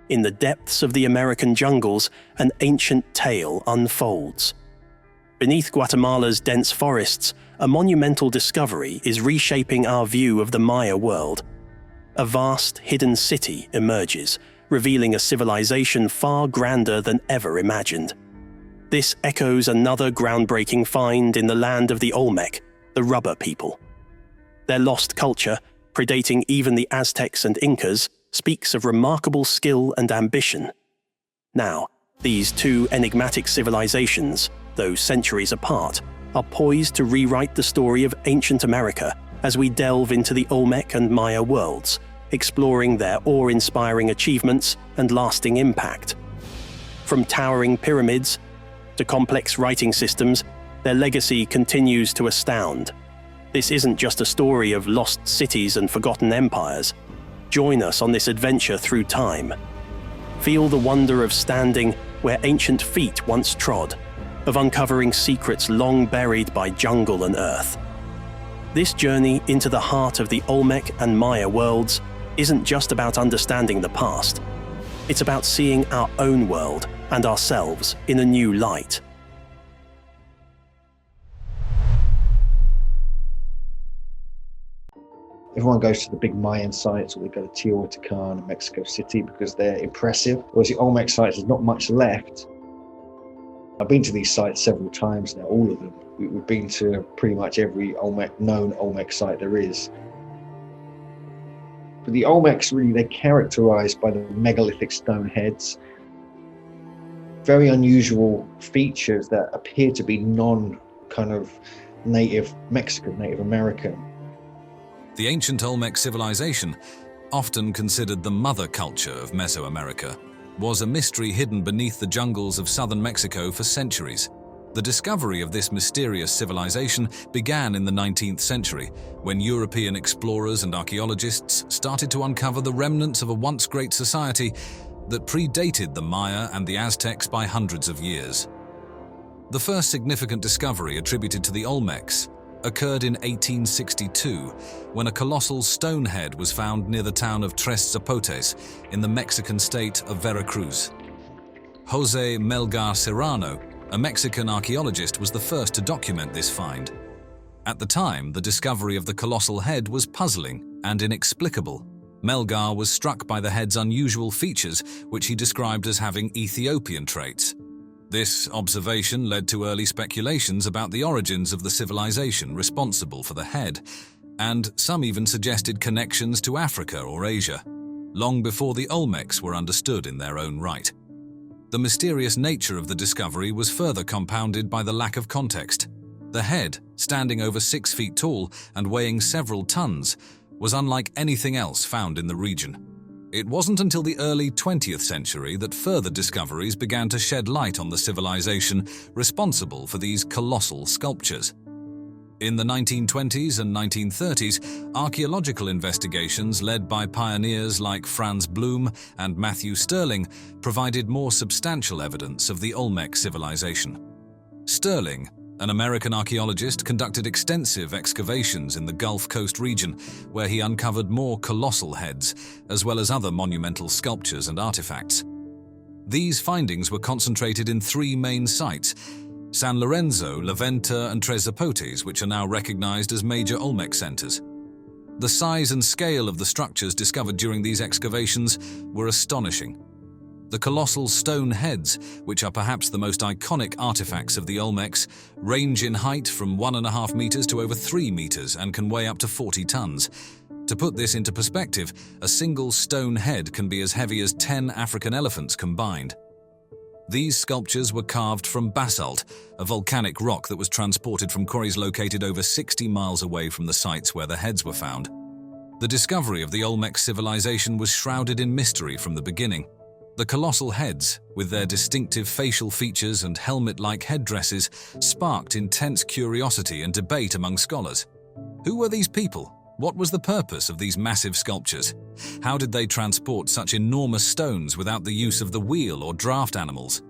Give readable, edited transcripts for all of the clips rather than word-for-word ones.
in the depths of the American jungles, an ancient tale unfolds. Beneath Guatemala's dense forests, a monumental discovery is reshaping our view of the Maya world. A vast, hidden city emerges, revealing a civilization far grander than ever imagined. This echoes another groundbreaking find in the land of the Olmec, the rubber people. Their lost culture, predating even the Aztecs and Incas, speaks of remarkable skill and ambition. Now, these two enigmatic civilizations, though centuries apart, are poised to rewrite the story of ancient America as we delve into the Olmec and Maya worlds, exploring their awe-inspiring achievements and lasting impact. From towering pyramids to complex writing systems, their legacy continues to astound. This isn't just a story of lost cities and forgotten empires. Join us on this adventure through time. Feel the wonder of standing where ancient feet once trod, of uncovering secrets long buried by jungle and earth. This journey into the heart of the Olmec and Maya worlds isn't just about understanding the past. It's about seeing our own world and ourselves in a new light. Everyone goes to the big Mayan sites, or they go to Teotihuacan and Mexico City because they're impressive. Whereas the Olmec sites, there's not much left. I've been to these sites several times now, all of them. We've been to pretty much every known Olmec site there is. But the Olmecs, really, they're characterized by the megalithic stone heads. Very unusual features that appear to be native Mexican, Native American. The ancient Olmec civilization, often considered the mother culture of Mesoamerica, was a mystery hidden beneath the jungles of southern Mexico for centuries. The discovery of this mysterious civilization began in the 19th century, when European explorers and archaeologists started to uncover the remnants of a once great society that predated the Maya and the Aztecs by hundreds of years. The first significant discovery attributed to the Olmecs occurred in 1862, when a colossal stone head was found near the town of Tres Zapotes in the Mexican state of Veracruz. José Melgar Serrano, a Mexican archaeologist, was the first to document this find. At the time, the discovery of the colossal head was puzzling and inexplicable. Melgar was struck by the head's unusual features, which he described as having Ethiopian traits. This observation led to early speculations about the origins of the civilization responsible for the head, and some even suggested connections to Africa or Asia, long before the Olmecs were understood in their own right. The mysterious nature of the discovery was further compounded by the lack of context. The head, standing over 6 feet tall and weighing several tons, was unlike anything else found in the region. It wasn't until the early 20th century that further discoveries began to shed light on the civilization responsible for these colossal sculptures. In the 1920s and 1930s, archaeological investigations led by pioneers like Franz Blum and Matthew Stirling provided more substantial evidence of the Olmec civilization. Stirling, an American archaeologist, conducted extensive excavations in the Gulf Coast region, where he uncovered more colossal heads, as well as other monumental sculptures and artifacts. These findings were concentrated in 3 main sites: San Lorenzo, La Venta, and Tres Zapotes, which are now recognized as major Olmec centers. The size and scale of the structures discovered during these excavations were astonishing. The colossal stone heads, which are perhaps the most iconic artifacts of the Olmecs, range in height from 1.5 meters to over 3 meters and can weigh up to 40 tons. To put this into perspective, a single stone head can be as heavy as 10 African elephants combined. These sculptures were carved from basalt, a volcanic rock that was transported from quarries located over 60 miles away from the sites where the heads were found. The discovery of the Olmec civilization was shrouded in mystery from the beginning. The colossal heads, with their distinctive facial features and helmet-like headdresses, sparked intense curiosity and debate among scholars. Who were these people? What was the purpose of these massive sculptures? How did they transport such enormous stones without the use of the wheel or draft animals?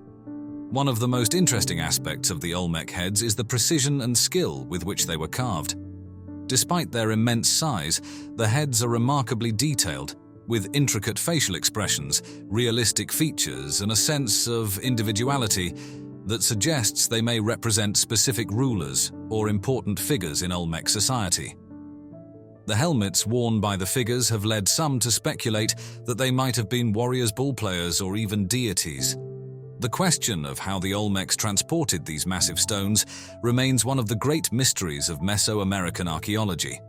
One of the most interesting aspects of the Olmec heads is the precision and skill with which they were carved. Despite their immense size, the heads are remarkably detailed. with intricate facial expressions, realistic features, and a sense of individuality that suggests they may represent specific rulers or important figures in Olmec society. The helmets worn by the figures have led some to speculate that they might have been warriors, ballplayers, or even deities. The question of how the Olmecs transported these massive stones remains one of the great mysteries of Mesoamerican archaeology.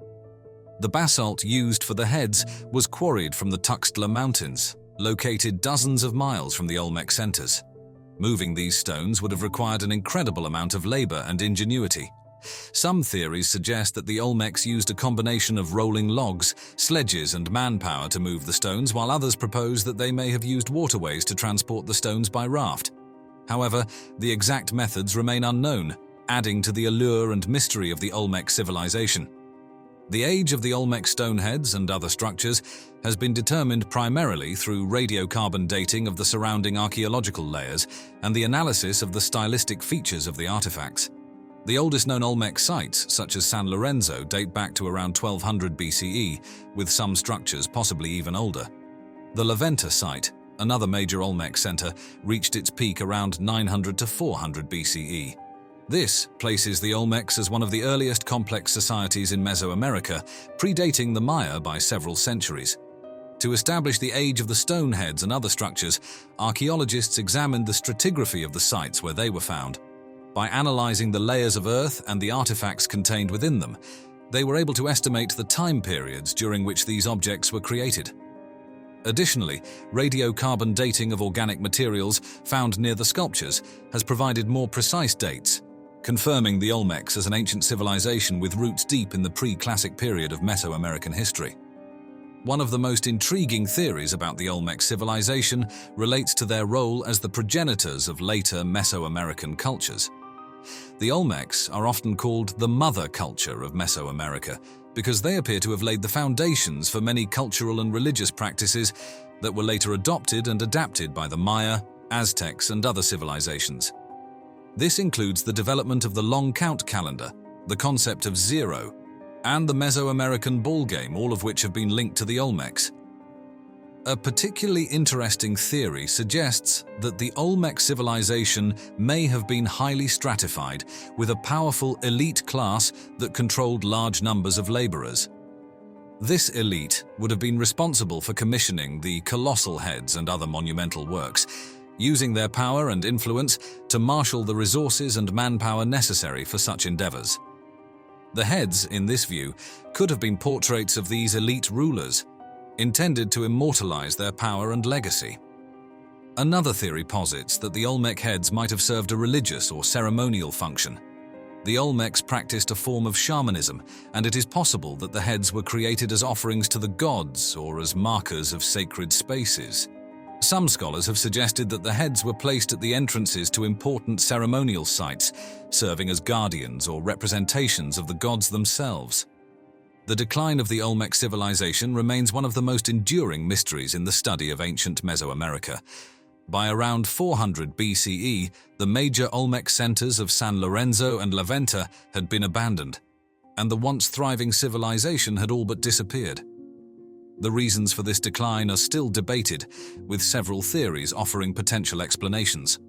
The basalt used for the heads was quarried from the Tuxtla Mountains, located dozens of miles from the Olmec centers. Moving these stones would have required an incredible amount of labor and ingenuity. Some theories suggest that the Olmecs used a combination of rolling logs, sledges, and manpower to move the stones, while others propose that they may have used waterways to transport the stones by raft. However, the exact methods remain unknown, adding to the allure and mystery of the Olmec civilization. The age of the Olmec stoneheads and other structures has been determined primarily through radiocarbon dating of the surrounding archaeological layers and the analysis of the stylistic features of the artifacts. The oldest known Olmec sites, such as San Lorenzo, date back to around 1200 BCE, with some structures possibly even older. The La Venta site, another major Olmec center, reached its peak around 900 to 400 BCE. This places the Olmecs as one of the earliest complex societies in Mesoamerica, predating the Maya by several centuries. To establish the age of the stone heads and other structures, archaeologists examined the stratigraphy of the sites where they were found. By analyzing the layers of earth and the artifacts contained within them, they were able to estimate the time periods during which these objects were created. Additionally, radiocarbon dating of organic materials found near the sculptures has provided more precise dates, confirming the Olmecs as an ancient civilization with roots deep in the pre-classic period of Mesoamerican history. One of the most intriguing theories about the Olmec civilization relates to their role as the progenitors of later Mesoamerican cultures. The Olmecs are often called the mother culture of Mesoamerica because they appear to have laid the foundations for many cultural and religious practices that were later adopted and adapted by the Maya, Aztecs, and other civilizations. This includes the development of the long count calendar, the concept of zero, and the Mesoamerican ball game, all of which have been linked to the Olmecs. A particularly interesting theory suggests that the Olmec civilization may have been highly stratified, with a powerful elite class that controlled large numbers of laborers. This elite would have been responsible for commissioning the colossal heads and other monumental works, using their power and influence to marshal the resources and manpower necessary for such endeavors. The heads, in this view, could have been portraits of these elite rulers, intended to immortalize their power and legacy. Another theory posits that the Olmec heads might have served a religious or ceremonial function. The Olmecs practiced a form of shamanism, and it is possible that the heads were created as offerings to the gods or as markers of sacred spaces. Some scholars have suggested that the heads were placed at the entrances to important ceremonial sites, serving as guardians or representations of the gods themselves. The decline of the Olmec civilization remains one of the most enduring mysteries in the study of ancient Mesoamerica. By around 400 BCE, the major Olmec centers of San Lorenzo and La Venta had been abandoned, and the once thriving civilization had all but disappeared. The reasons for this decline are still debated, with several theories offering potential explanations.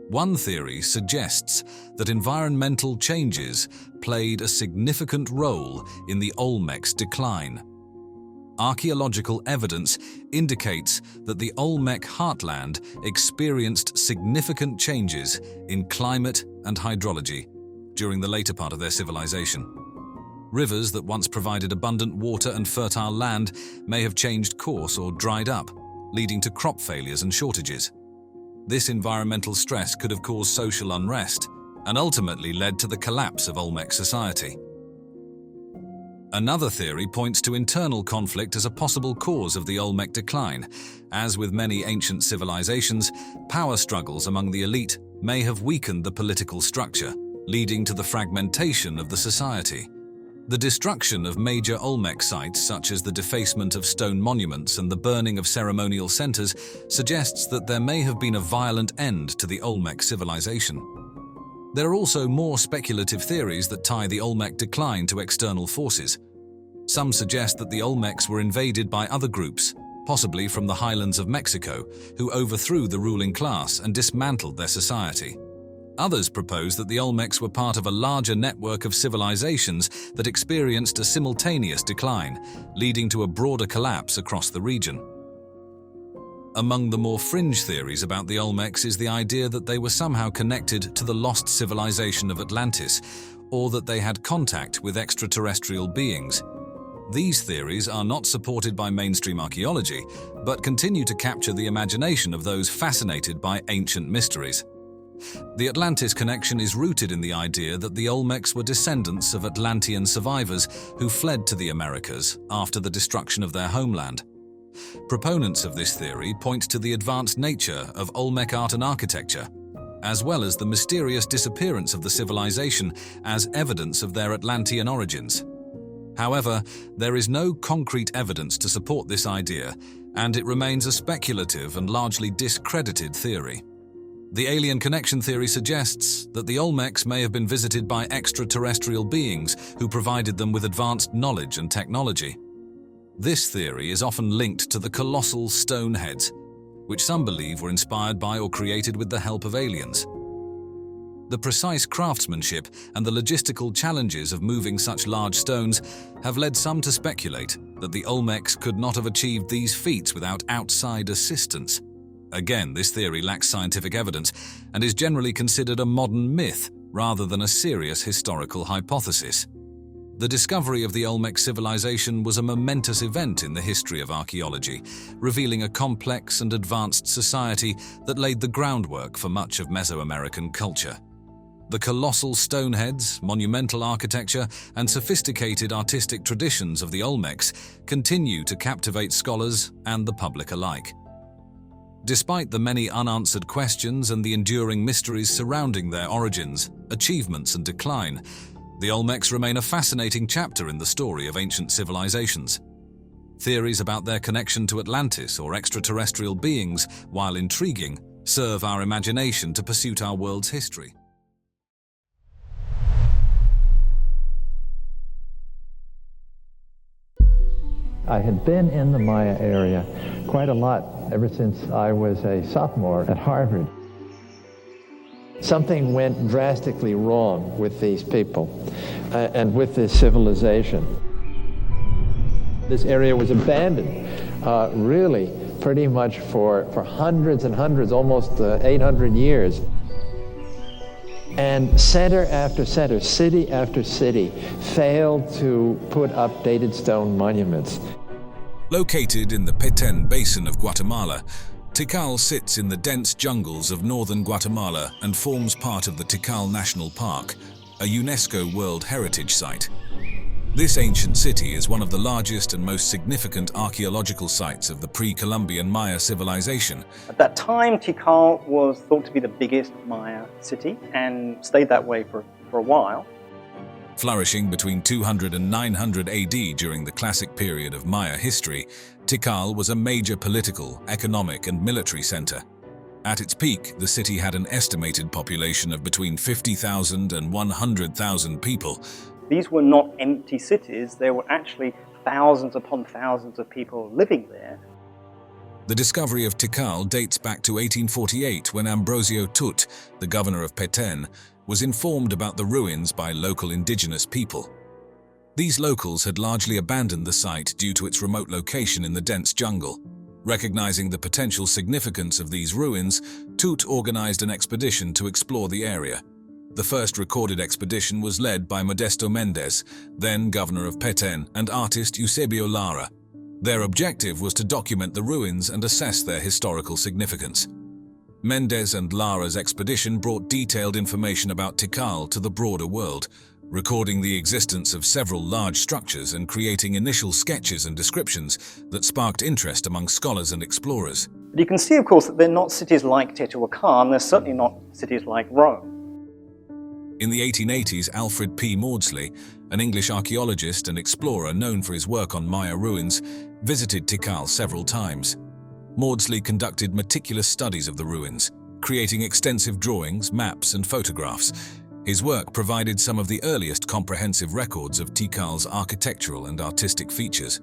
One theory suggests that environmental changes played a significant role in the Olmec's decline. Archaeological evidence indicates that the Olmec heartland experienced significant changes in climate and hydrology during the later part of their civilization. Rivers that once provided abundant water and fertile land may have changed course or dried up, leading to crop failures and shortages. This environmental stress could have caused social unrest and ultimately led to the collapse of Olmec society. Another theory points to internal conflict as a possible cause of the Olmec decline. As with many ancient civilizations, power struggles among the elite may have weakened the political structure, leading to the fragmentation of the society. The destruction of major Olmec sites, such as the defacement of stone monuments and the burning of ceremonial centers, suggests that there may have been a violent end to the Olmec civilization. There are also more speculative theories that tie the Olmec decline to external forces. Some suggest that the Olmecs were invaded by other groups, possibly from the highlands of Mexico, who overthrew the ruling class and dismantled their society. Others propose that the Olmecs were part of a larger network of civilizations that experienced a simultaneous decline, leading to a broader collapse across the region. Among the more fringe theories about the Olmecs is the idea that they were somehow connected to the lost civilization of Atlantis, or that they had contact with extraterrestrial beings. These theories are not supported by mainstream archaeology, but continue to capture the imagination of those fascinated by ancient mysteries. The Atlantis connection is rooted in the idea that the Olmecs were descendants of Atlantean survivors who fled to the Americas after the destruction of their homeland. Proponents of this theory point to the advanced nature of Olmec art and architecture, as well as the mysterious disappearance of the civilization as evidence of their Atlantean origins. However, there is no concrete evidence to support this idea, and it remains a speculative and largely discredited theory. The alien connection theory suggests that the Olmecs may have been visited by extraterrestrial beings who provided them with advanced knowledge and technology. This theory is often linked to the colossal stone heads, which some believe were inspired by or created with the help of aliens. The precise craftsmanship and the logistical challenges of moving such large stones have led some to speculate that the Olmecs could not have achieved these feats without outside assistance. Again, this theory lacks scientific evidence and is generally considered a modern myth rather than a serious historical hypothesis. The discovery of the Olmec civilization was a momentous event in the history of archaeology, revealing a complex and advanced society that laid the groundwork for much of Mesoamerican culture. The colossal stoneheads, monumental architecture, and sophisticated artistic traditions of the Olmecs continue to captivate scholars and the public alike. Despite the many unanswered questions and the enduring mysteries surrounding their origins, achievements, and decline, the Olmecs remain a fascinating chapter in the story of ancient civilizations. Theories about their connection to Atlantis or extraterrestrial beings, while intriguing, serve our imagination to pursue our world's history. I had been in the Maya area quite a lot ever since I was a sophomore at Harvard. Something went drastically wrong with these people and with this civilization. This area was abandoned, really, pretty much for hundreds and hundreds, almost 800 years. And center after center, city after city, failed to put up dated stone monuments. Located in the Petén Basin of Guatemala, Tikal sits in the dense jungles of northern Guatemala and forms part of the Tikal National Park, a UNESCO World Heritage Site. This ancient city is one of the largest and most significant archaeological sites of the pre-Columbian Maya civilization. At that time, Tikal was thought to be the biggest Maya city and stayed that way for a while. Flourishing between 200 and 900 AD during the classic period of Maya history, Tikal was a major political, economic, and military center. At its peak, the city had an estimated population of between 50,000 and 100,000 people. These were not empty cities, there were actually thousands upon thousands of people living there. The discovery of Tikal dates back to 1848 when Ambrosio Tut, the governor of Petén, was informed about the ruins by local indigenous people. These locals had largely abandoned the site due to its remote location in the dense jungle. Recognizing the potential significance of these ruins, Tut organized an expedition to explore the area. The first recorded expedition was led by Modesto Méndez, then governor of Petén, and artist Eusebio Lara. Their objective was to document the ruins and assess their historical significance. Méndez and Lara's expedition brought detailed information about Tikal to the broader world, recording the existence of several large structures and creating initial sketches and descriptions that sparked interest among scholars and explorers. But you can see, of course, that they're not cities like Teotihuacan, they're certainly not cities like Rome. In the 1880s, Alfred P. Maudsley, an English archaeologist and explorer known for his work on Maya ruins, visited Tikal several times. Maudsley conducted meticulous studies of the ruins, creating extensive drawings, maps, and photographs. His work provided some of the earliest comprehensive records of Tikal's architectural and artistic features.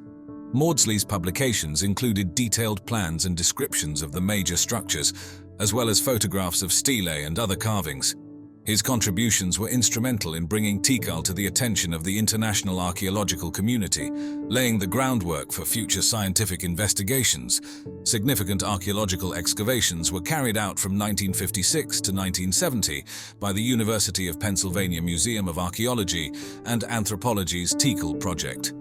Maudsley's publications included detailed plans and descriptions of the major structures, as well as photographs of stele and other carvings. His contributions were instrumental in bringing Tikal to the attention of the international archaeological community, laying the groundwork for future scientific investigations. Significant archaeological excavations were carried out from 1956 to 1970 by the University of Pennsylvania Museum of Archaeology and Anthropology's Tikal project.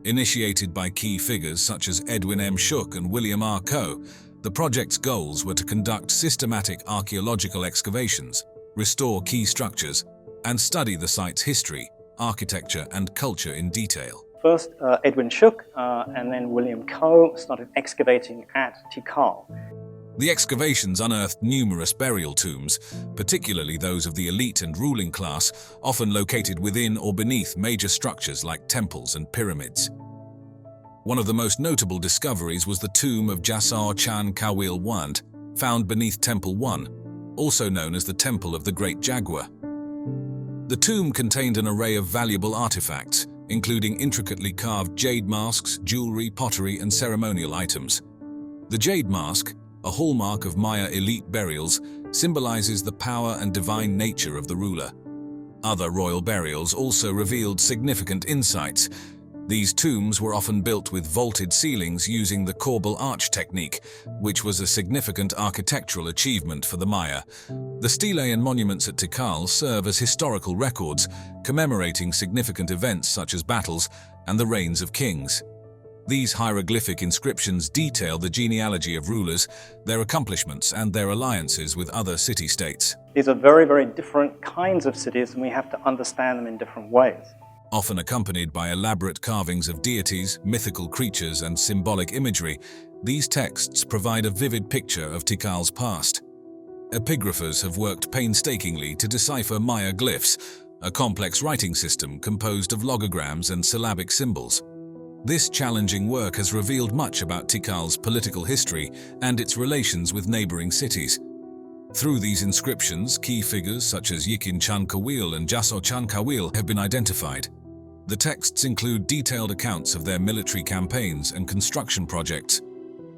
Initiated by key figures such as Edwin M. Shook and William R. Coe, the project's goals were to conduct systematic archaeological excavations, restore key structures, and study the site's history, architecture, and culture in detail. First, Edwin Shook and then William Coe started excavating at Tikal. The excavations unearthed numerous burial tombs, particularly those of the elite and ruling class, often located within or beneath major structures like temples and pyramids. One of the most notable discoveries was the tomb of Jasar Chan Kawil Wand, found beneath Temple 1, also known as the Temple of the Great Jaguar. The tomb contained an array of valuable artifacts, including intricately carved jade masks, jewelry, pottery, and ceremonial items. The jade mask, a hallmark of Maya elite burials, symbolizes the power and divine nature of the ruler. Other royal burials also revealed significant insights. These tombs were often built with vaulted ceilings using the corbel arch technique, which was a significant architectural achievement for the Maya. The stele and monuments at Tikal serve as historical records, commemorating significant events such as battles and the reigns of kings. These hieroglyphic inscriptions detail the genealogy of rulers, their accomplishments, and their alliances with other city-states. These are very, very different kinds of cities, and we have to understand them in different ways. Often accompanied by elaborate carvings of deities, mythical creatures, and symbolic imagery, these texts provide a vivid picture of Tikal's past. Epigraphers have worked painstakingly to decipher Maya glyphs, a complex writing system composed of logograms and syllabic symbols. This challenging work has revealed much about Tikal's political history and its relations with neighboring cities. Through these inscriptions, key figures such as Yikin Chan Kawil and Jasar Chan Kawil have been identified. The texts include detailed accounts of their military campaigns and construction projects.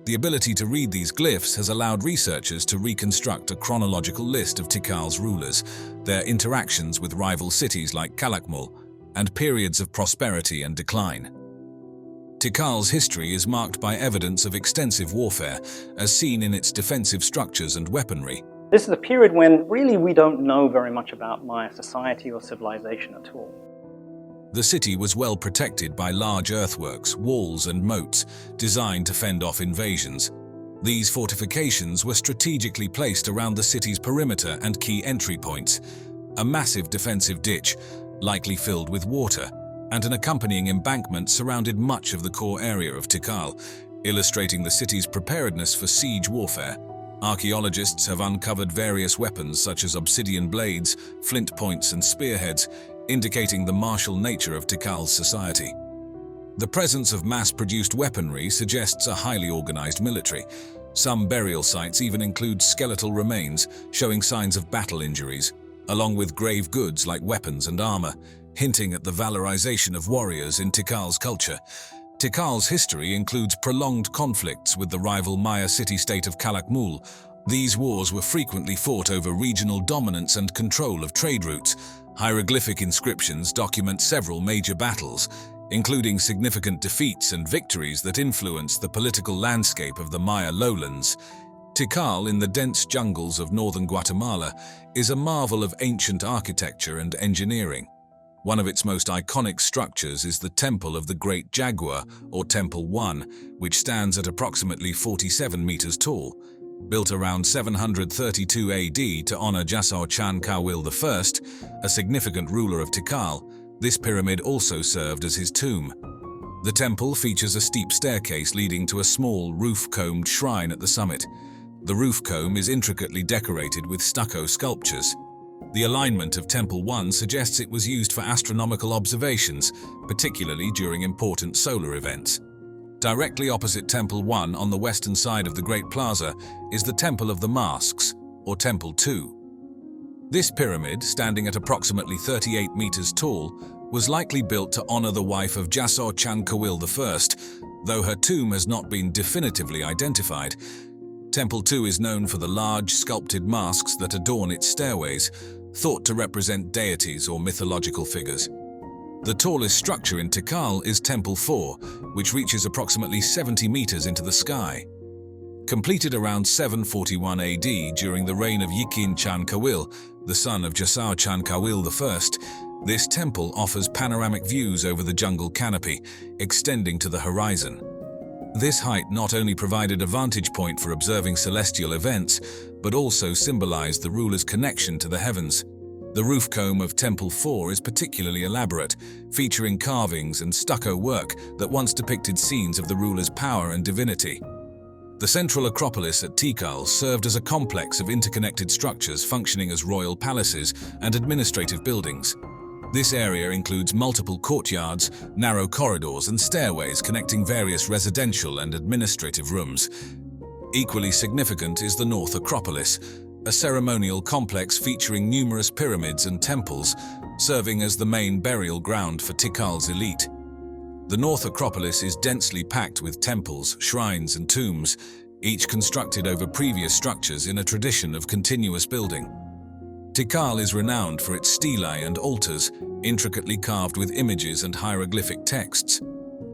The ability to read these glyphs has allowed researchers to reconstruct a chronological list of Tikal's rulers, their interactions with rival cities like Calakmul, and periods of prosperity and decline. Tikal's history is marked by evidence of extensive warfare, as seen in its defensive structures and weaponry. This is a period when really we don't know very much about Maya society or civilization at all. The city was well protected by large earthworks, walls, and moats designed to fend off invasions. These fortifications were strategically placed around the city's perimeter and key entry points. A massive defensive ditch, likely filled with water, and an accompanying embankment surrounded much of the core area of Tikal, illustrating the city's preparedness for siege warfare. Archaeologists have uncovered various weapons such as obsidian blades, flint points, and spearheads, indicating the martial nature of Tikal's society. The presence of mass-produced weaponry suggests a highly organized military. Some burial sites even include skeletal remains, showing signs of battle injuries, along with grave goods like weapons and armor, hinting at the valorization of warriors in Tikal's culture. Tikal's history includes prolonged conflicts with the rival Maya city-state of Calakmul. These wars were frequently fought over regional dominance and control of trade routes. Hieroglyphic inscriptions document several major battles, including significant defeats and victories that influenced the political landscape of the Maya lowlands. Tikal, in the dense jungles of northern Guatemala, is a marvel of ancient architecture and engineering. One of its most iconic structures is the Temple of the Great Jaguar, or Temple 1, which stands at approximately 47 meters tall. Built around 732 AD to honor Jasar Chan Kawil I, a significant ruler of Tikal, this pyramid also served as his tomb. The temple features a steep staircase leading to a small roof-combed shrine at the summit. The roof comb is intricately decorated with stucco sculptures. The alignment of Temple 1 suggests it was used for astronomical observations, particularly during important solar events. Directly opposite Temple 1 on the western side of the Great Plaza is the Temple of the Masks, or Temple 2. This pyramid, standing at approximately 38 meters tall, was likely built to honor the wife of Jasor Chankawil I, though her tomb has not been definitively identified. Temple 2 is known for the large, sculpted masks that adorn its stairways, thought to represent deities or mythological figures. The tallest structure in Tikal is Temple 4, which reaches approximately 70 meters into the sky. Completed around 741 AD during the reign of Yikin Chankawil, the son of Jasar Chankawil I, this temple offers panoramic views over the jungle canopy, extending to the horizon. This height not only provided a vantage point for observing celestial events, but also symbolized the ruler's connection to the heavens. The roof comb of Temple 4 is particularly elaborate, featuring carvings and stucco work that once depicted scenes of the ruler's power and divinity. The central Acropolis at Tikal served as a complex of interconnected structures functioning as royal palaces and administrative buildings. This area includes multiple courtyards, narrow corridors, and stairways connecting various residential and administrative rooms. Equally significant is the North Acropolis, a ceremonial complex featuring numerous pyramids and temples, serving as the main burial ground for Tikal's elite. The North Acropolis is densely packed with temples, shrines, and tombs, each constructed over previous structures in a tradition of continuous building. Tikal is renowned for its stelae and altars, intricately carved with images and hieroglyphic texts.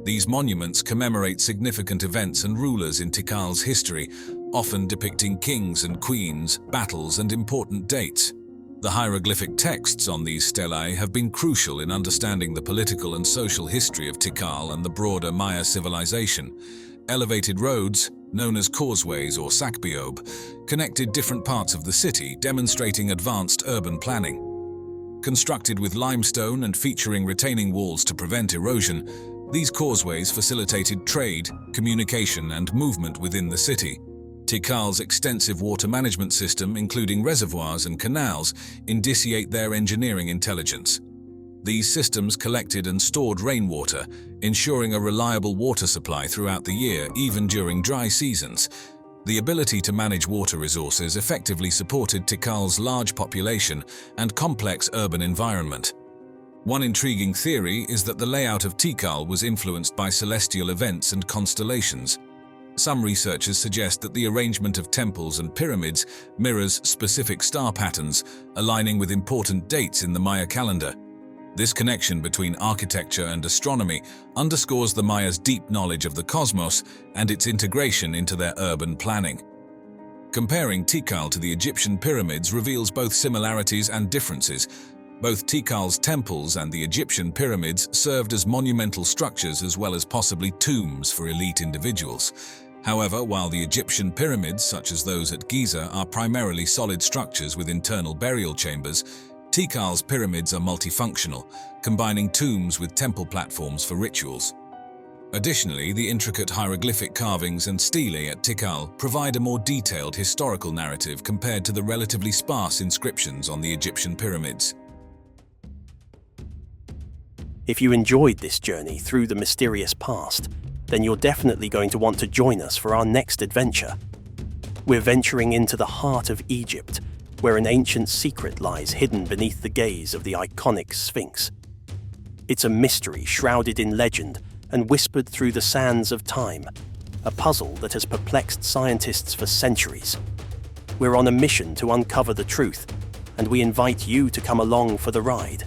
These monuments commemorate significant events and rulers in Tikal's history, often depicting kings and queens, battles, and important dates. The hieroglyphic texts on these stelae have been crucial in understanding the political and social history of Tikal and the broader Maya civilization. Elevated roads, known as causeways or sakbiob, connected different parts of the city, demonstrating advanced urban planning. Constructed with limestone and featuring retaining walls to prevent erosion, these causeways facilitated trade, communication, and movement within the city. Tikal's extensive water management system, including reservoirs and canals, indicate their engineering intelligence. These systems collected and stored rainwater, ensuring a reliable water supply throughout the year, even during dry seasons. The ability to manage water resources effectively supported Tikal's large population and complex urban environment. One intriguing theory is that the layout of Tikal was influenced by celestial events and constellations. Some researchers suggest that the arrangement of temples and pyramids mirrors specific star patterns, aligning with important dates in the Maya calendar. This connection between architecture and astronomy underscores the Mayas' deep knowledge of the cosmos and its integration into their urban planning. Comparing Tikal to the Egyptian pyramids reveals both similarities and differences. Both Tikal's temples and the Egyptian pyramids served as monumental structures as well as possibly tombs for elite individuals. However, while the Egyptian pyramids, such as those at Giza, are primarily solid structures with internal burial chambers, Tikal's pyramids are multifunctional, combining tombs with temple platforms for rituals. Additionally, the intricate hieroglyphic carvings and stelae at Tikal provide a more detailed historical narrative compared to the relatively sparse inscriptions on the Egyptian pyramids. If you enjoyed this journey through the mysterious past, then you're definitely going to want to join us for our next adventure. We're venturing into the heart of Egypt, where an ancient secret lies hidden beneath the gaze of the iconic Sphinx. It's a mystery shrouded in legend and whispered through the sands of time, a puzzle that has perplexed scientists for centuries. We're on a mission to uncover the truth, and we invite you to come along for the ride.